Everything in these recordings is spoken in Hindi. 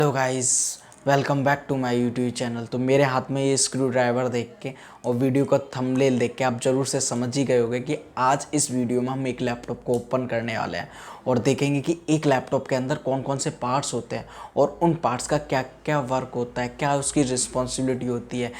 Hello guys, welcome back to my YouTube channel. तो मेरे हाथ में ये स्क्रू ड्राइवर देख के और वीडियो का थंबनेल देख के आप ज़रूर से समझ ही गए होंगे कि आज इस वीडियो में हम एक लैपटॉप को ओपन करने वाले हैं और देखेंगे कि एक लैपटॉप के अंदर कौन कौन से पार्ट्स होते हैं और उन पार्ट्स का क्या क्या वर्क होता है, क्या उसकी रिस्पॉन्सिबिलिटी होती है,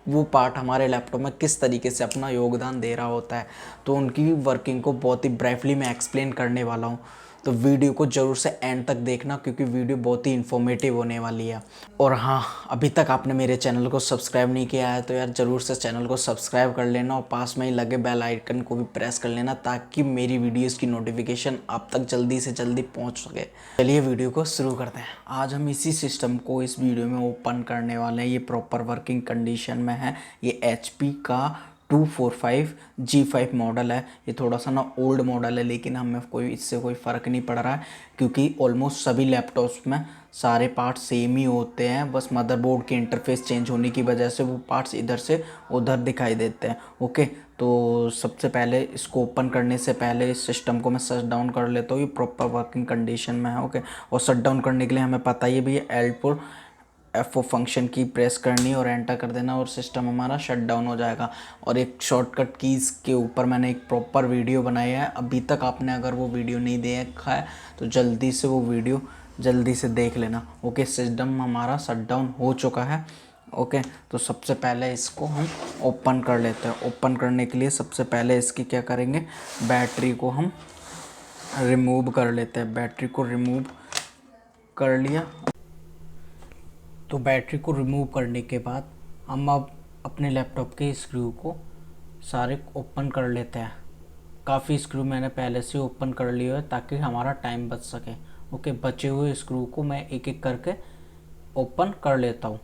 वो पार्ट हमारे लैपटॉप में किस तरीके से अपना योगदान दे रहा होता है। तो उनकी वर्किंग को बहुत ही ब्रीफली मैं एक्सप्लेन करने वाला हूँ। तो वीडियो को ज़रूर से एंड तक देखना क्योंकि वीडियो बहुत ही इन्फॉर्मेटिव होने वाली है। और हाँ, अभी तक आपने मेरे चैनल को सब्सक्राइब नहीं किया है तो यार ज़रूर से चैनल को सब्सक्राइब कर लेना और पास में ही लगे बेल आइकन को भी प्रेस कर लेना ताकि मेरी वीडियोस की नोटिफिकेशन आप तक जल्दी से जल्दी पहुंच सके। चलिए वीडियो को शुरू करते हैं। आज हम इसी सिस्टम को इस वीडियो में ओपन करने वाले हैं। ये प्रॉपर वर्किंग कंडीशन में है। ये HP का 245G5 मॉडल है। ये थोड़ा सा ना ओल्ड मॉडल है लेकिन हमें इससे कोई फ़र्क नहीं पड़ रहा है क्योंकि ऑलमोस्ट सभी लैपटॉप्स में सारे पार्ट्स सेम ही होते हैं। बस मदरबोर्ड के इंटरफेस चेंज होने की वजह से वो पार्ट्स इधर से उधर दिखाई देते हैं। ओके, तो सबसे पहले इसको ओपन करने से पहले इस सिस्टम को मैं शट डाउन कर लेता हूँ। ये प्रॉपर वर्किंग कंडीशन में है। ओके, और शट डाउन करने के लिए हमें पता ही है भैया L4 F4 फंक्शन की प्रेस करनी और एंटर कर देना और सिस्टम हमारा शट डाउन हो जाएगा। और एक शॉर्टकट कीज़ के ऊपर मैंने एक प्रॉपर वीडियो बनाया है। अभी तक आपने अगर वो वीडियो नहीं देखा है तो जल्दी से वो वीडियो जल्दी से देख लेना। ओके, सिस्टम हमारा शट डाउन हो चुका है। ओके, तो सबसे पहले इसको हम ओपन कर लेते हैं। ओपन करने के लिए सबसे पहले इसकी क्या करेंगे, बैटरी को हम रिमूव कर लेते हैं। बैटरी को रिमूव कर लिया। तो बैटरी को रिमूव करने के बाद हम अब अपने लैपटॉप के स्क्रू को सारे ओपन कर लेते हैं। काफ़ी स्क्रू मैंने पहले से ओपन कर लिए है ताकि हमारा टाइम बच सके। ओके, बचे हुए स्क्रू को मैं एक एक करके ओपन कर लेता हूँ।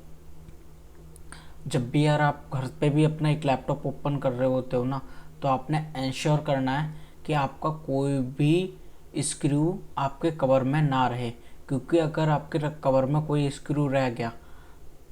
जब भी यार आप घर पे भी अपना एक लैपटॉप ओपन कर रहे होते हो ना, तो आपने इंश्योर करना है कि आपका कोई भी स्क्रू आपके कवर में ना रहे, क्योंकि अगर आपके कवर में कोई स्क्रू रह गया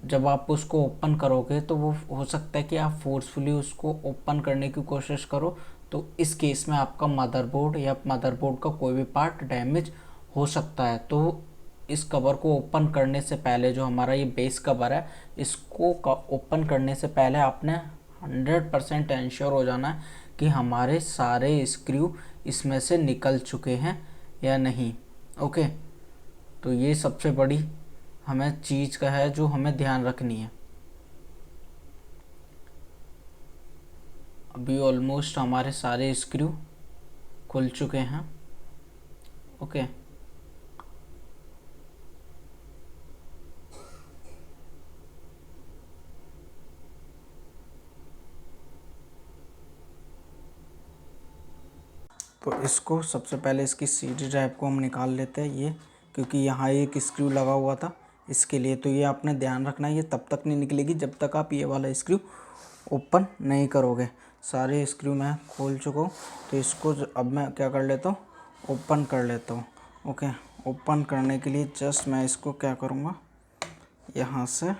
जब आप उसको ओपन करोगे तो वो हो सकता है कि आप फोर्सफुली उसको ओपन करने की कोशिश करो, तो इस केस में आपका मदरबोर्ड या मदरबोर्ड का कोई भी पार्ट डैमेज हो सकता है। तो इस कवर को ओपन करने से पहले, जो हमारा ये बेस कवर है, इसको ओपन करने से पहले आपने 100% इंश्योर हो जाना है कि हमारे सारे स्क्रू इसमें से निकल चुके हैं या नहीं। ओके, तो ये सबसे बड़ी हमें चीज़ का है जो हमें ध्यान रखनी है। अभी ऑलमोस्ट हमारे सारे स्क्रू खुल चुके हैं। ओके, तो इसको सबसे पहले इसकी CD ड्राइव को हम निकाल लेते हैं ये, क्योंकि यहाँ एक स्क्रू लगा हुआ था इसके लिए। तो ये आपने ध्यान रखना है, ये तब तक नहीं निकलेगी जब तक आप ये वाला स्क्रू ओपन नहीं करोगे। सारे स्क्रू मैं खोल चुका हूँ, तो इसको अब मैं क्या कर लेता हूँ, ओपन कर लेता हूँ। ओके, ओपन करने के लिए जस्ट मैं इसको क्या करूँगा, यहाँ से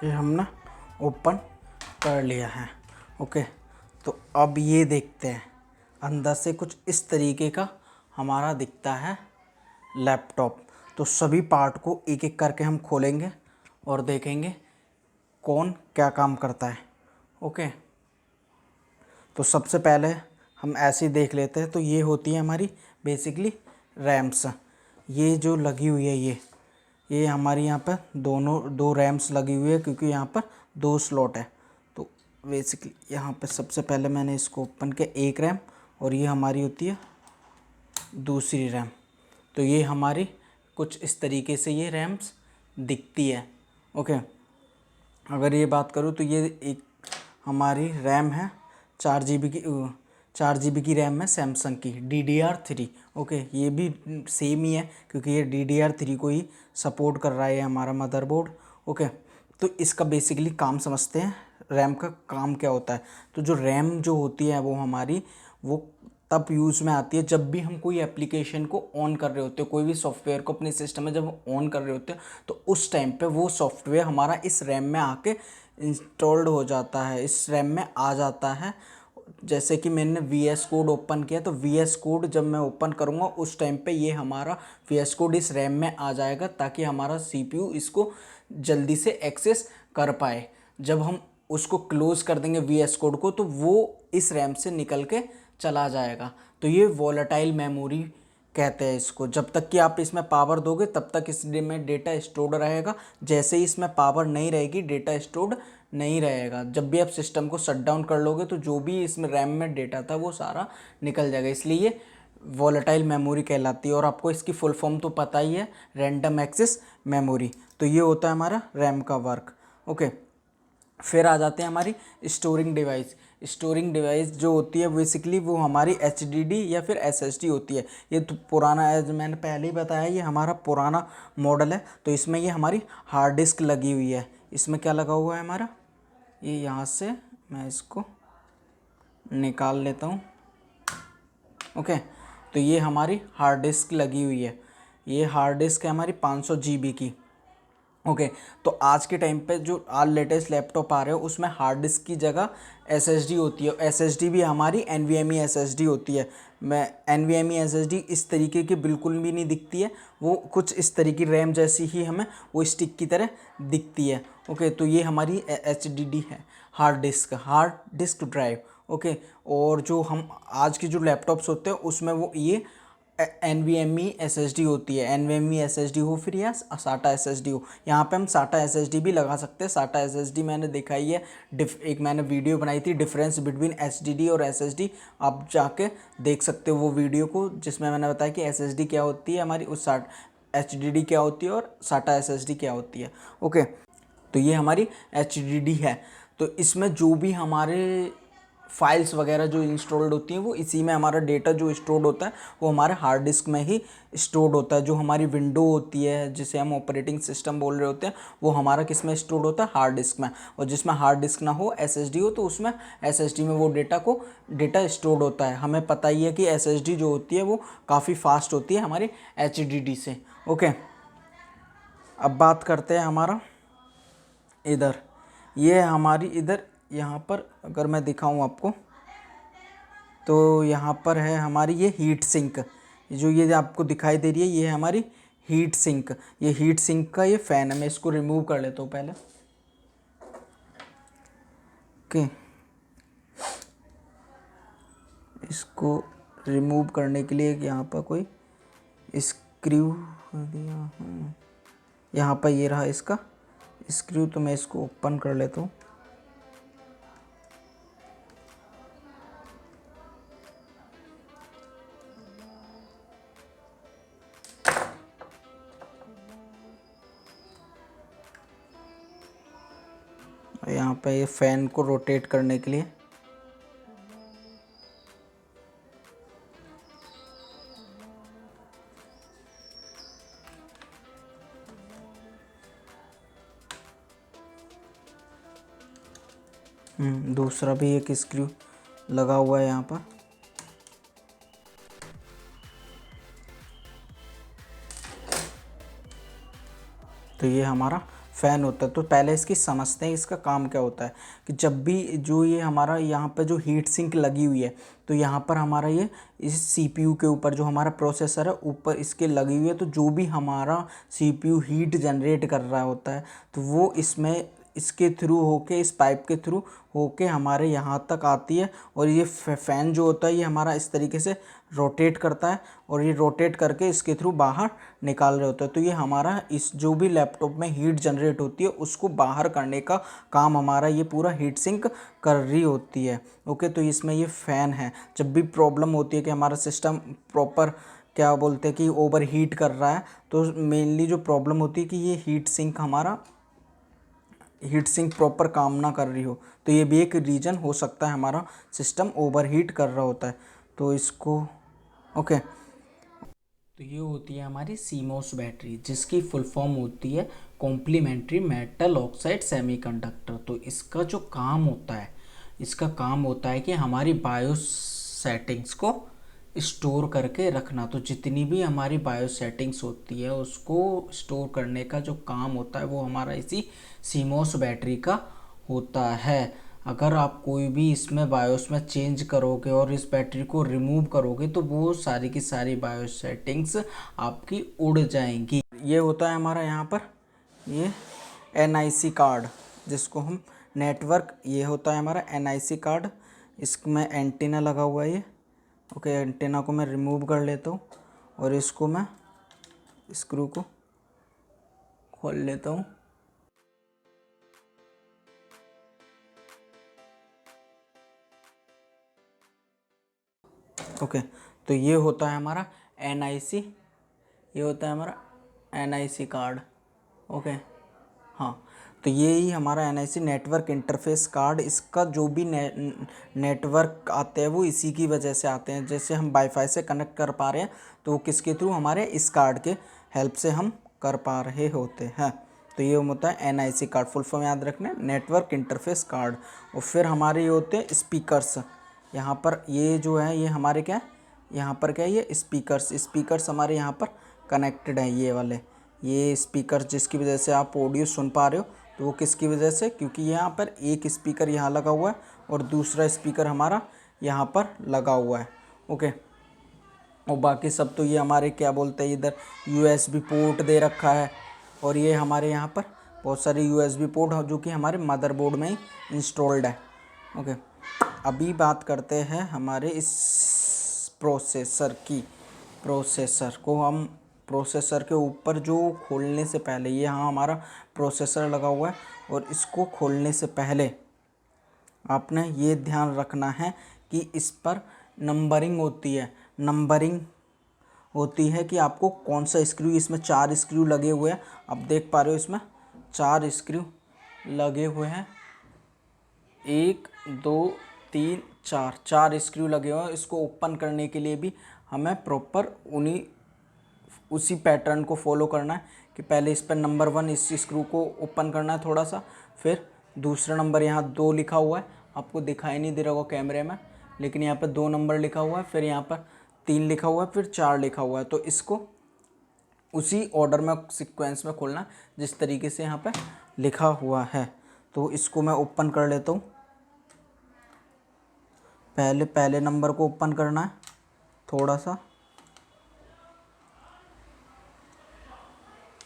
ये हमने ओपन कर लिया है। ओके, तो अब ये देखते हैं, अंदर से कुछ इस तरीके का हमारा दिखता है लैपटॉप। तो सभी पार्ट को एक एक करके हम खोलेंगे और देखेंगे कौन क्या काम करता है। ओके, तो सबसे पहले हम ऐसे ही देख लेते हैं। तो ये होती है हमारी बेसिकली रैम्स। ये जो लगी हुई है ये हमारी यहाँ पर दो रैम्स लगी हुई है, क्योंकि यहाँ पर 2 स्लॉट है। तो बेसिकली यहाँ पर सबसे पहले मैंने इसको ओपन किया, एक रैम, और ये हमारी होती है दूसरी रैम। तो ये हमारी कुछ इस तरीके से ये रैम्स दिखती है। ओके, अगर ये बात करूँ तो ये एक हमारी रैम है 4 GB की, 4 GB की रैम है सैमसंग की DDR3। ओके, ये भी सेम ही है क्योंकि ये DDR3 को ही सपोर्ट कर रहा है हमारा मदरबोर्ड। ओके, तो इसका बेसिकली काम समझते हैं, रैम का काम क्या होता है। तो जो रैम जो होती है वो हमारी वो तब यूज़ में आती है जब भी हम कोई एप्लीकेशन को ऑन कर रहे होते हैं, कोई भी सॉफ्टवेयर को अपने सिस्टम में जब ऑन कर रहे होते हैं तो उस टाइम पे वो सॉफ्टवेयर हमारा इस रैम में आके इंस्टॉल्ड हो जाता है, इस रैम में आ जाता है। जैसे कि मैंने VS कोड ओपन किया तो VS कोड जब मैं ओपन करूँगा उस टाइम पे ये हमारा VS कोड इस रैम में आ जाएगा ताकि हमारा CPU इसको जल्दी से एक्सेस कर पाए। जब हम उसको क्लोज़ कर देंगे VS कोड को तो वो इस रैम से निकल के चला जाएगा। तो ये वॉलेटाइल मेमोरी कहते हैं इसको। जब तक कि आप इसमें पावर दोगे तब तक इसमें डेटा स्टोर्ड रहेगा, जैसे ही इसमें पावर नहीं रहेगी डेटा स्टोर्ड नहीं रहेगा। जब भी आप सिस्टम को शट डाउन कर लोगे तो जो भी इसमें रैम में डेटा था वो सारा निकल जाएगा, इसलिए ये वॉलेटाइल मेमोरी कहलाती है। और आपको इसकी फुल फॉर्म तो पता ही है, रैंडम एक्सेस मेमोरी। तो ये होता है हमारा रैम का वर्क। ओके, फिर आ जाते हैं हमारी स्टोरिंग डिवाइस। स्टोरिंग डिवाइस जो होती है बेसिकली वो हमारी HDD या फिर SSD होती है। ये तो पुराना, एज मैंने पहले ही बताया, ये हमारा पुराना मॉडल है। तो इसमें ये हमारी हार्ड डिस्क लगी हुई है। इसमें क्या लगा हुआ है हमारा, ये यहाँ से मैं इसको निकाल लेता हूँ। ओके, तो ये हमारी हार्ड डिस्क लगी हुई है। ये हार्ड डिस्क है हमारी 500 GB की। ओके, तो आज के टाइम पे जो आज लेटेस्ट लैपटॉप आ रहे हो उसमें हार्ड डिस्क की जगह SSD होती है। SSD भी हमारी NVMe SSD होती है। मैं NVMe SSD इस तरीके की बिल्कुल भी नहीं दिखती है, वो कुछ इस तरीके की रैम जैसी ही हमें वो स्टिक की तरह दिखती है। ओके, तो ये हमारी HDD है, हार्ड डिस्क ड्राइव। ओके, और जो हम आज के जो लैपटॉप्स होते हैं उसमें वो ये NVMe SSD होती है। NVMe SSD हो फिर या SATA SSD हो, यहाँ पे हम SATA SSD भी लगा सकते हैं। SATA SSD मैंने दिखाई है, एक मैंने वीडियो बनाई थी डिफरेंस बिटवीन HDD और SSD, आप जाके देख सकते हो वो वीडियो को, जिसमें मैंने बताया कि SSD क्या होती है हमारी, उस HDD क्या होती है और SATA SSD क्या होती है। ओके, तो ये हमारी HDD है। तो इसमें जो भी हमारे फाइल्स वगैरह जो इंस्टॉल्ड होती हैं वो इसी में, हमारा डेटा जो स्टोर्ड होता है वो हमारे हार्ड डिस्क में ही स्टोर्ड होता है। जो हमारी विंडो होती है जिसे हम ऑपरेटिंग सिस्टम बोल रहे होते हैं वो हमारा किस में स्टोर्ड होता है, हार्ड डिस्क में। और जिसमें हार्ड डिस्क ना हो, SSD हो, तो उसमें SSD में वो डेटा स्टोर्ड होता है। हमें पता ही है कि SSD जो होती है वो काफ़ी फास्ट होती है हमारे HDD से। ओके, अब बात करते हैं हमारा इधर, ये हमारी इधर यहाँ पर अगर मैं दिखाऊँ आपको तो यहाँ पर है हमारी ये हीट सिंक, जो ये आपको दिखाई दे रही है ये है हमारी हीट सिंक। ये हीट सिंक का ये फ़ैन है, मैं इसको रिमूव कर लेता हूँ पहले। ओके, इसको रिमूव करने के लिए यहाँ पर कोई स्क्रू दिया, यहाँ पर ये रहा इसका स्क्रू, तो मैं इसको ओपन कर लेता हूँ। यहाँ पे ये फ़ैन को रोटेट करने के लिए दूसरा भी एक स्क्रू लगा हुआ है यहाँ पर। तो ये हमारा फ़ैन होता है। तो पहले इसकी समझते हैं इसका काम क्या होता है। कि जब भी जो ये हमारा यहाँ पर जो हीट सिंक लगी हुई है तो यहाँ पर हमारा ये इस CPU के ऊपर जो हमारा प्रोसेसर है ऊपर इसके लगी हुई है, तो जो भी हमारा CPU हीट जनरेट कर रहा होता है तो वो इसमें इसके थ्रू होके, इस पाइप के थ्रू होके हमारे यहाँ तक आती है। और ये फ़ैन जो होता है ये हमारा इस तरीके से रोटेट करता है और ये रोटेट करके इसके थ्रू बाहर निकाल रहे होते हैं। तो ये हमारा इस जो भी लैपटॉप में हीट जनरेट होती है उसको बाहर करने का काम हमारा ये पूरा हीट सिंक कर रही होती है। ओके, तो इसमें ये फ़ैन है। जब भी प्रॉब्लम होती है कि हमारा सिस्टम प्रॉपर क्या बोलते हैं कि ओवर हीट कर रहा है, तो मेनली जो प्रॉब्लम होती है कि ये हीट सिंक हमारा हीट सिंक प्रॉपर काम ना कर रही हो, तो ये भी एक रीज़न हो सकता है, हमारा सिस्टम ओवरहीट कर रहा होता है। तो इसको ओके। तो ये होती है हमारी सीमोस बैटरी, जिसकी फुल फॉर्म होती है कॉम्प्लीमेंट्री मेटल ऑक्साइड सेमीकंडक्टर। तो इसका जो काम होता है, इसका काम होता है कि हमारी बायो सेटिंग्स को स्टोर करके रखना। तो जितनी भी हमारी बायो सेटिंग्स होती है उसको स्टोर करने का जो काम होता है वो हमारा इसी सीमोस बैटरी का होता है। अगर आप कोई भी इसमें बायोस में चेंज करोगे और इस बैटरी को रिमूव करोगे तो वो सारी की सारी बायो सेटिंग्स आपकी उड़ जाएंगी। ये होता है हमारा यहाँ पर ये NIC कार्ड, जिसको हम नेटवर्क, ये होता है हमारा NIC कार्ड। इसमें एंटीना लगा हुआ है ये। ओके, एंटीना को मैं रिमूव कर लेता हूँ और इसको मैं स्क्रू को खोल लेता हूँ। ओके, तो ये होता है हमारा NIC, ये होता है हमारा NIC कार्ड। ओके, हाँ, तो ये ही हमारा NIC नेटवर्क इंटरफेस कार्ड। इसका जो भी नेटवर्क आते हैं वो इसी की वजह से आते हैं। जैसे हम वाईफाई से कनेक्ट कर पा रहे हैं तो वो किसके थ्रू, हमारे इस कार्ड के हेल्प से हम कर पा रहे होते हैं। तो ये होता है NIC कार्ड, फुल फॉर्म याद रखना, नेटवर्क इंटरफेस कार्ड। और फिर हमारे ये होते हैं स्पीकर्स। यहाँ पर ये जो है ये हमारे क्या है, यहाँ पर क्या है, ये स्पीकर्स हमारे यहाँ पर कनेक्टेड हैं, ये वाले ये स्पीकर, जिसकी वजह से आप ऑडियो सुन पा रहे हो। तो वो किसकी वजह से, क्योंकि यहाँ पर एक स्पीकर यहाँ लगा हुआ है और दूसरा स्पीकर हमारा यहाँ पर लगा हुआ है। ओके, और बाकी सब तो ये हमारे क्या बोलते हैं, इधर USB पोर्ट दे रखा है। और ये हमारे यहाँ पर बहुत सारे USB पोर्ट जो कि हमारे मदरबोर्ड में ही इंस्टॉल्ड है। ओके, अभी बात करते हैं हमारे इस प्रोसेसर की। प्रोसेसर के ऊपर जो खोलने से पहले, ये यहाँ हमारा प्रोसेसर लगा हुआ है और इसको खोलने से पहले आपने ये ध्यान रखना है कि इस पर नंबरिंग होती है कि आपको कौन सा स्क्रू, इसमें 4 स्क्रू लगे हुए हैं, आप देख पा रहे हो इसमें 4 स्क्रू लगे हुए हैं, 1 2 3 4 स्क्रू लगे हुए हैं। इसको ओपन करने के लिए भी हमें प्रॉपर उसी पैटर्न को फॉलो करना है कि पहले इस पर नंबर 1 इस स्क्रू को ओपन करना है थोड़ा सा, फिर दूसरा नंबर, यहाँ 2 लिखा हुआ है, आपको दिखाई नहीं दे रहा होगा कैमरे में, लेकिन यहाँ पर 2 नंबर लिखा हुआ है, फिर यहाँ पर 3 लिखा हुआ है, फिर 4 लिखा हुआ है। तो इसको उसी ऑर्डर में, सीक्वेंस में खोलना जिस तरीके से यहाँ पर लिखा हुआ है। तो इसको मैं ओपन कर लेता हूँ। पहले नंबर को ओपन करना है थोड़ा सा,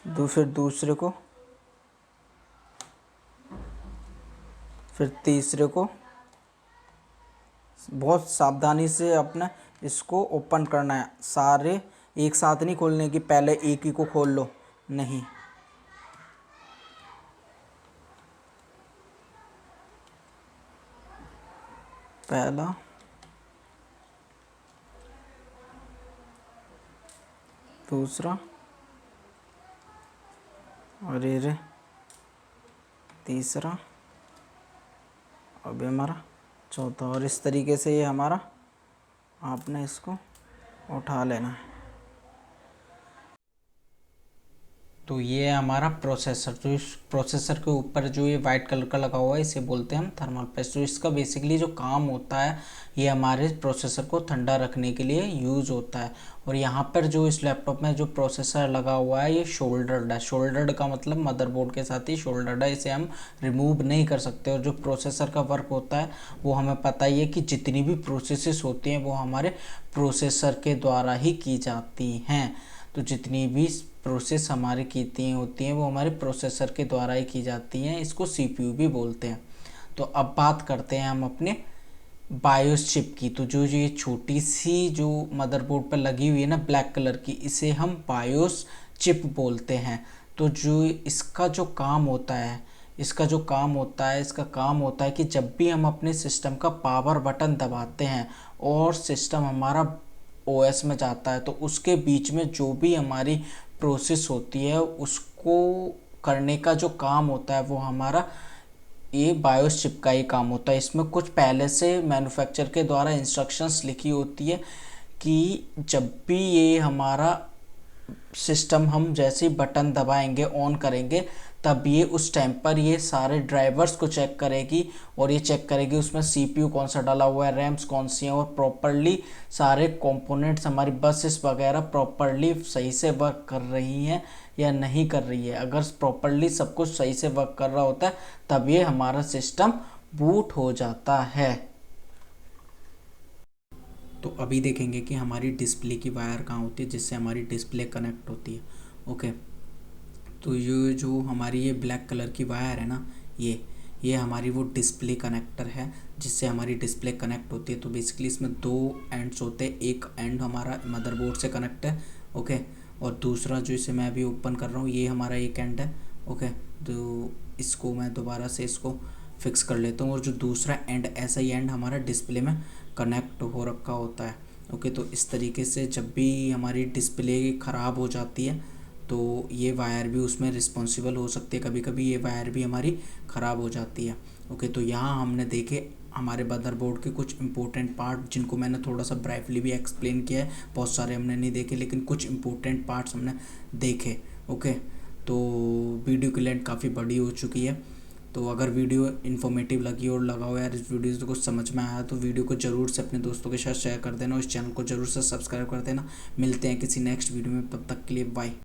फिर दूसरे को, फिर तीसरे को। बहुत सावधानी से अपना इसको ओपन करना है, सारे एक साथ नहीं खोलने की, पहले एक ही को खोल लो, नहीं। पहला, दूसरा, और ये तीसरा, अभी हमारा चौथा। और इस तरीके से ये हमारा, आपने इसको उठा लेना है। तो ये है हमारा प्रोसेसर। तो इस प्रोसेसर के ऊपर जो ये वाइट कलर का लगा हुआ है इसे बोलते हैं हम थर्मल पेस्ट। तो इसका बेसिकली जो काम होता है, ये हमारे प्रोसेसर को ठंडा रखने के लिए यूज़ होता है। और यहाँ पर जो इस लैपटॉप में जो प्रोसेसर लगा हुआ है ये शोल्डर्ड है। शोल्डर्ड का मतलब मदरबोर्ड के साथ ही शोल्डर्ड है, इसे हम रिमूव नहीं कर सकते। और जो प्रोसेसर का वर्क होता है वो हमें पता ही है कि जितनी भी प्रोसेसेस होती हैं वो हमारे प्रोसेसर के द्वारा ही की जाती हैं। तो जितनी भी प्रोसेस हमारी की होती हैं वो हमारे प्रोसेसर के द्वारा ही की जाती हैं, इसको CPU भी बोलते हैं। तो अब बात करते हैं हम अपने बायोस चिप की। तो जो ये छोटी सी जो मदरबोर्ड पर लगी हुई है ना ब्लैक कलर की, इसे हम बायोस चिप बोलते हैं। तो जो इसका काम होता है कि जब भी हम अपने सिस्टम का पावर बटन दबाते हैं और सिस्टम हमारा OS में जाता है, तो उसके बीच में जो भी हमारी प्रोसेस होती है उसको करने का जो काम होता है वो हमारा ये बायोस चिप का ही काम होता है। इसमें कुछ पहले से मैन्युफैक्चर के द्वारा इंस्ट्रक्शंस लिखी होती है कि जब भी ये हमारा सिस्टम हम जैसे ही बटन दबाएंगे ऑन करेंगे तब ये उस टाइम पर ये सारे ड्राइवर्स को चेक करेगी और ये चेक करेगी उसमें सीपीयू कौन सा डाला हुआ है, रैम्स कौन सी हैं और प्रॉपरली सारे कंपोनेंट्स हमारी बसेस वगैरह प्रॉपरली सही से वर्क कर रही हैं या नहीं कर रही है। अगर प्रॉपरली सब कुछ सही से वर्क कर रहा होता है तब ये हमारा सिस्टम बूट हो जाता है। तो अभी देखेंगे कि हमारी डिस्प्ले की वायर कहाँ होती है जिससे हमारी डिस्प्ले कनेक्ट होती है। ओके, तो ये जो हमारी ये ब्लैक कलर की वायर है ना, ये हमारी वो डिस्प्ले कनेक्टर है जिससे हमारी डिस्प्ले कनेक्ट होती है। तो बेसिकली इसमें दो एंड्स होते हैं, एक एंड हमारा मदरबोर्ड से कनेक्ट है, ओके, और दूसरा जो इसे मैं अभी ओपन कर रहा हूँ ये हमारा एक एंड है, ओके। तो इसको मैं दोबारा से इसको फिक्स कर लेता हूँ और जो दूसरा एंड ऐसा ही एंड हमारा डिस्प्ले में कनेक्ट हो रखा होता है, ओके। तो इस तरीके से जब भी हमारी डिस्प्ले ख़राब हो जाती है तो ये वायर भी उसमें रिस्पॉन्सिबल हो सकती है, कभी कभी ये वायर भी हमारी ख़राब हो जाती है, ओके। तो यहाँ हमने देखे हमारे मदरबोर्ड के कुछ इंपॉर्टेंट पार्ट जिनको मैंने थोड़ा सा ब्राइटली भी एक्सप्लेन किया है, बहुत सारे हमने नहीं देखे लेकिन कुछ इंपॉर्टेंट पार्ट्स हमने देखे, ओके। तो वीडियो की लेंथ काफ़ी बड़ी हो चुकी है, तो अगर वीडियो इन्फॉर्मेटिव लगी और लगा हो यार इस वीडियो से कुछ समझ में आया तो वीडियो को ज़रूर से अपने दोस्तों के साथ शेयर कर देना और इस चैनल को ज़रूर से सब्सक्राइब कर देना। मिलते हैं किसी नेक्स्ट वीडियो में, तब तक के लिए बाय।